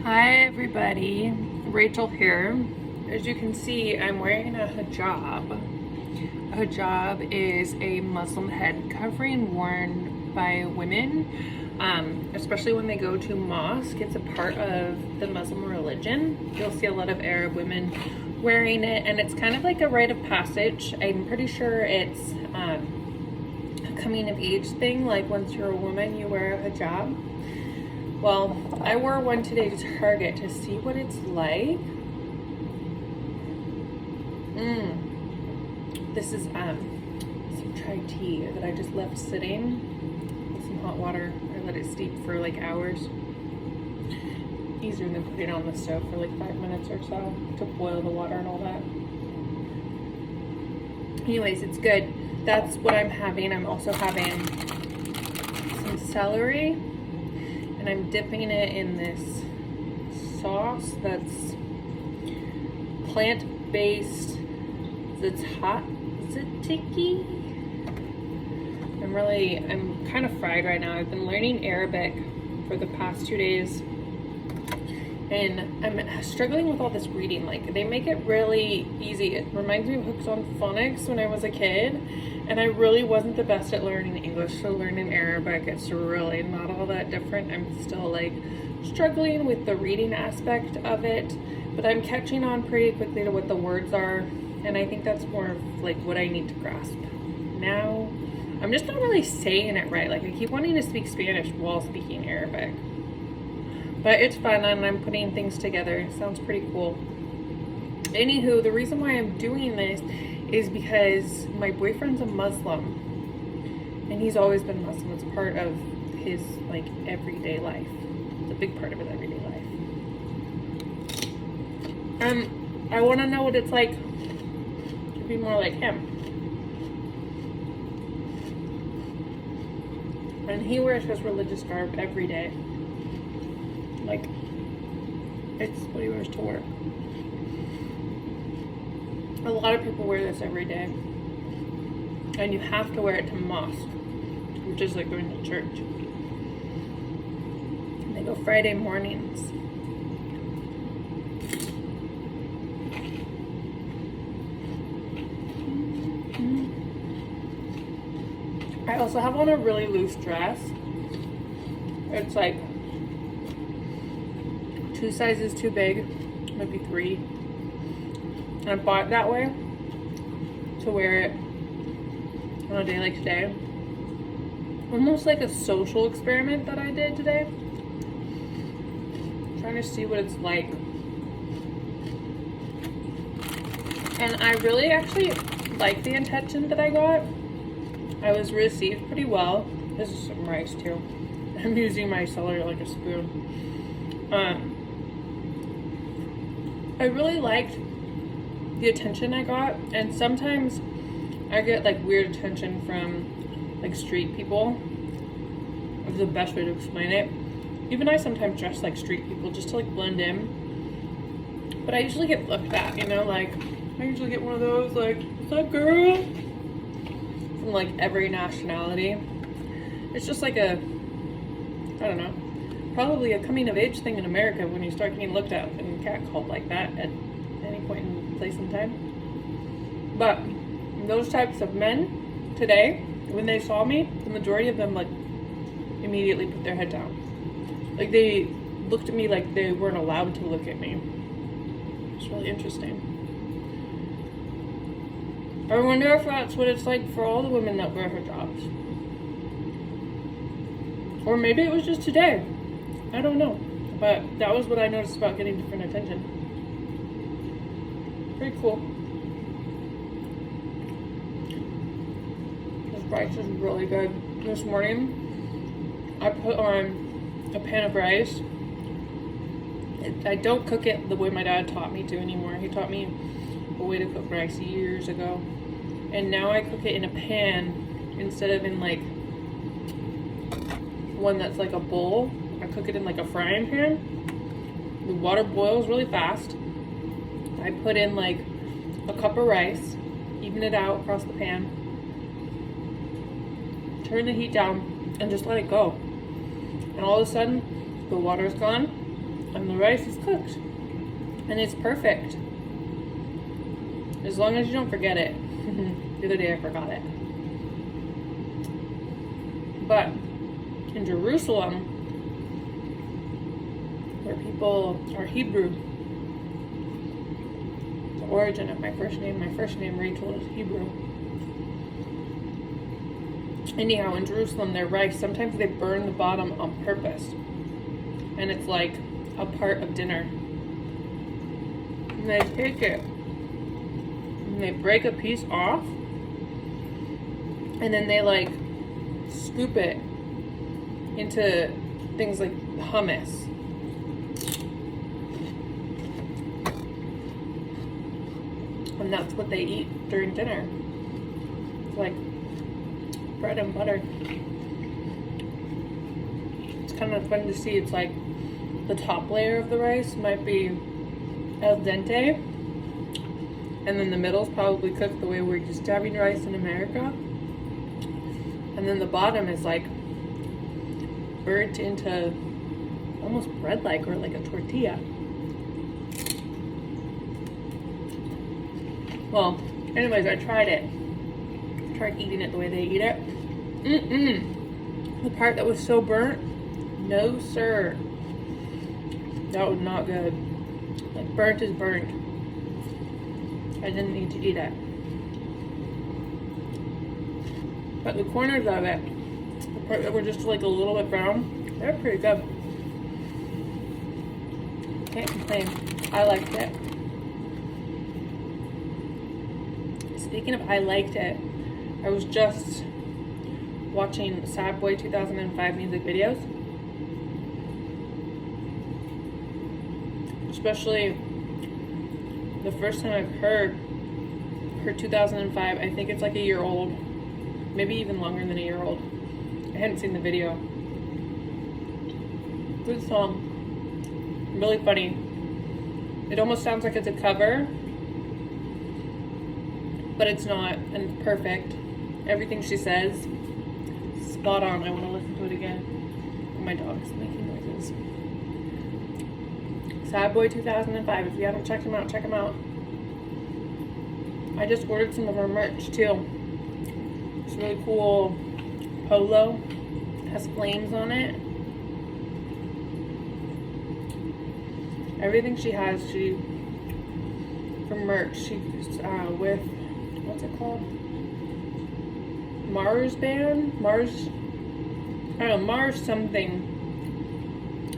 Hi everybody, Rachel here. As you can see, I'm wearing a hijab. A hijab is a Muslim head covering worn by women, especially when they go to mosque. It's a part of the Muslim religion. You'll see a lot of Arab women wearing it, and it's kind of like a rite of passage. I'm pretty sure it's a coming of age thing, like once you're a woman you wear a hijab. Well, I wore one today to Target to see what it's like. This is some chai tea that I just left sitting with some hot water. I let it steep for like hours. Easier than putting it on the stove for like 5 minutes or so to boil the water and all that. Anyways, it's good. That's what I'm having. I'm also having some celery. And I'm dipping it in this sauce that's plant-based tzatziki. I'm kind of fried right now. I've been learning Arabic for the past 2 days. And I'm struggling with all this reading. Like, they make it really easy. It reminds me of Hooks on Phonics when I was a kid. And I really wasn't the best at learning English, so learning Arabic, it's really not all that different. I'm still like struggling with the reading aspect of it, but I'm catching on pretty quickly to what the words are. And I think that's more of like what I need to grasp. Now, I'm just not really saying it right. Like, I keep wanting to speak Spanish while speaking Arabic. But it's fun, and I'm putting things together. It sounds pretty cool. Anywho, the reason why I'm doing this is because my boyfriend's a Muslim, and he's always been Muslim. It's part of his like everyday life. It's a big part of his everyday life. I want to know what it's like to be more like him. And he wears his religious garb every day. Like, it's what he wears to work. A lot of people wear this every day. And you have to wear it to mosque, which is like going to church. And they go Friday mornings. I also have on a really loose dress. It's like 2 sizes too big, maybe 3. And I bought it that way to wear it on a day like today. Almost like a social experiment that I did today. Trying to see what it's like. And I really actually like the intention that I got. I was received pretty well. This is some rice too. I'm using my celery like a spoon. I really liked the attention I got, and sometimes I get like weird attention from like street people. Is the best way to explain it. Even I sometimes dress like street people just to like blend in. But I usually get looked at, you know, like I usually get one of those like, what's up, girl? From like every nationality. It's just like a, I don't know, probably a coming of age thing in America when you start getting looked at and catcalled like that at any point in place and time. But those types of men today, when they saw me, the majority of them like immediately put their head down. Like, they looked at me like they weren't allowed to look at me. It's really interesting. I wonder if that's what it's like for all the women that wear hijabs. Or maybe it was just today. I don't know. But that was what I noticed about getting different attention. Pretty cool. This rice is really good. This morning, I put on a pan of rice. I don't cook it the way my dad taught me to anymore. He taught me a way to cook rice years ago. And now I cook it in a pan instead of in like one that's like a bowl. I cook it in like a frying pan. The water boils really fast. I put in like a cup of rice, even it out across the pan, turn the heat down, and just let it go. And all of a sudden, the water's gone, and the rice is cooked. And it's perfect. As long as you don't forget it. The other day I forgot it. But in Jerusalem, where people are Hebrew, the origin of my first name Rachel, is Hebrew. Anyhow, in Jerusalem, their rice, sometimes they burn the bottom on purpose. And it's like a part of dinner. And they take it, and they break a piece off, and then they like scoop it into things like hummus. And that's what they eat during dinner. It's like bread and butter. It's kind of fun to see. It's like the top layer of the rice might be al dente, and then the middle's probably cooked the way we're used to having rice in America, and then the bottom is like burnt into almost bread-like, or like a tortilla. Well, anyways, I tried it. I tried eating it the way they eat it. The part that was so burnt, no sir. That was not good. Like, burnt is burnt. I didn't need to eat it. But the corners of it, the part that were just like a little bit brown, they're pretty good. Can't complain. I liked it. Speaking of I liked it, I was just watching Sadboy2005 music videos. Especially the first time I've heard her 2005, I think it's like a year old, maybe even longer than a year old. I hadn't seen the video. Good song, really funny. It almost sounds like it's a cover, but it's not, and it's perfect. Everything she says, spot on. I want to listen to it again. My dog's making noises. Sadboy2005. If you haven't checked him out, check him out. I just ordered some of her merch too. It's really cool polo. It has flames on it. Everything she has, for merch, she's with, what's it called? Mars band? Mars something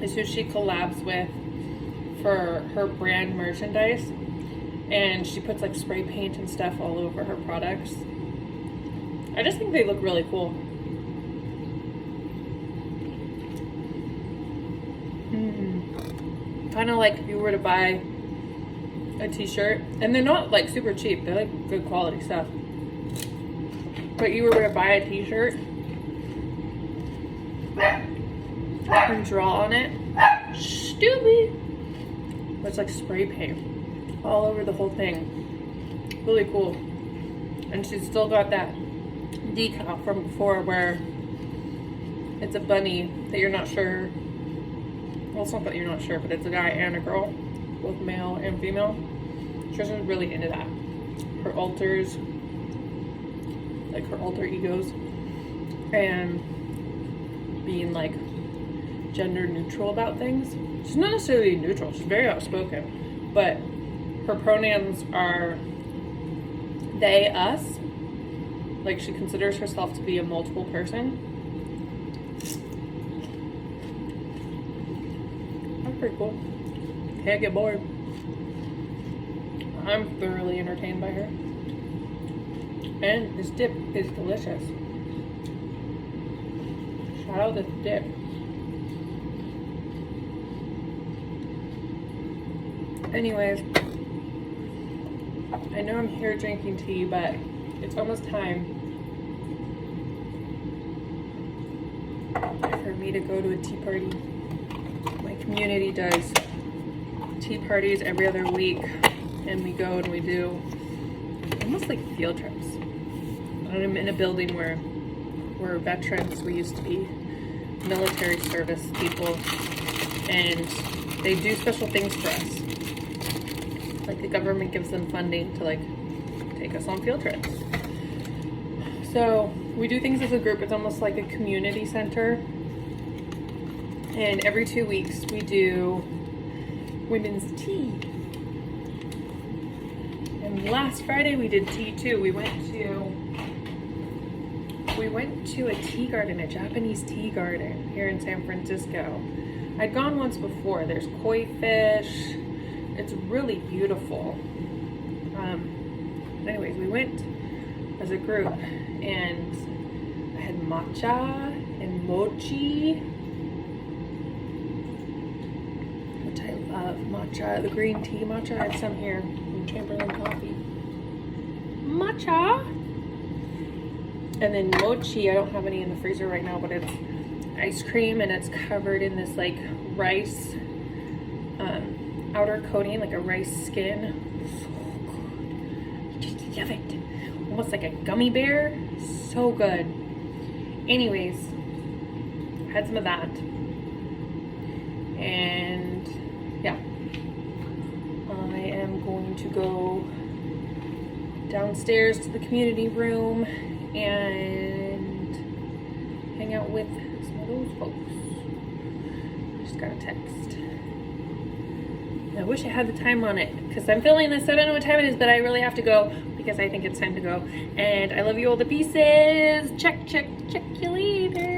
is who she collabs with for her brand merchandise, and she puts like spray paint and stuff all over her products. I just think they look really cool. Kind of like if you were to buy a t-shirt, and they're not like super cheap, they're like good quality stuff, but you were to buy a t-shirt and draw on it, stupid, it's like spray paint all over the whole thing. Really cool. And she's still got that decal from before where it's a bunny that you're not sure, well, it's not that you're not sure, but it's a guy and a girl, both male and female. She's really into that. Her alters, like her alter egos, and being like gender neutral about things. She's not necessarily neutral, she's very outspoken, but her pronouns are they, us. Like, she considers herself to be a multiple person. That's pretty cool. Can't get bored. I'm thoroughly entertained by her. And this dip is delicious. Shout out this dip. Anyways, I know I'm here drinking tea, but it's almost time for me to go to a tea party. My community does tea parties every other week, and we go and we do almost like field trips. I'm in a building where we're veterans. We used to be military service people, and they do special things for us. Like the government gives them funding to like take us on field trips. So we do things as a group. It's almost like a community center. And every 2 weeks we do women's tea. And last Friday we did tea too. We went to a tea garden, a Japanese tea garden here in San Francisco. I'd gone once before. There's koi fish. It's really beautiful. Anyways, we went as a group and I had matcha and mochi, which I love. Matcha, the green tea matcha. I have some here in Chamberlain Coffee. Matcha! And then mochi, I don't have any in the freezer right now, but it's ice cream and it's covered in this like rice outer coating, like a rice skin. So good. Just love it. Almost like a gummy bear. So good. Anyways, had some of that. And yeah, I am going to go downstairs to the community room and hang out with some of those folks. Just got a text. I wish I had the time on it because I'm filming this. I don't know what time it is, but I really have to go because I think it's time to go. And I love you all to pieces. Check you later.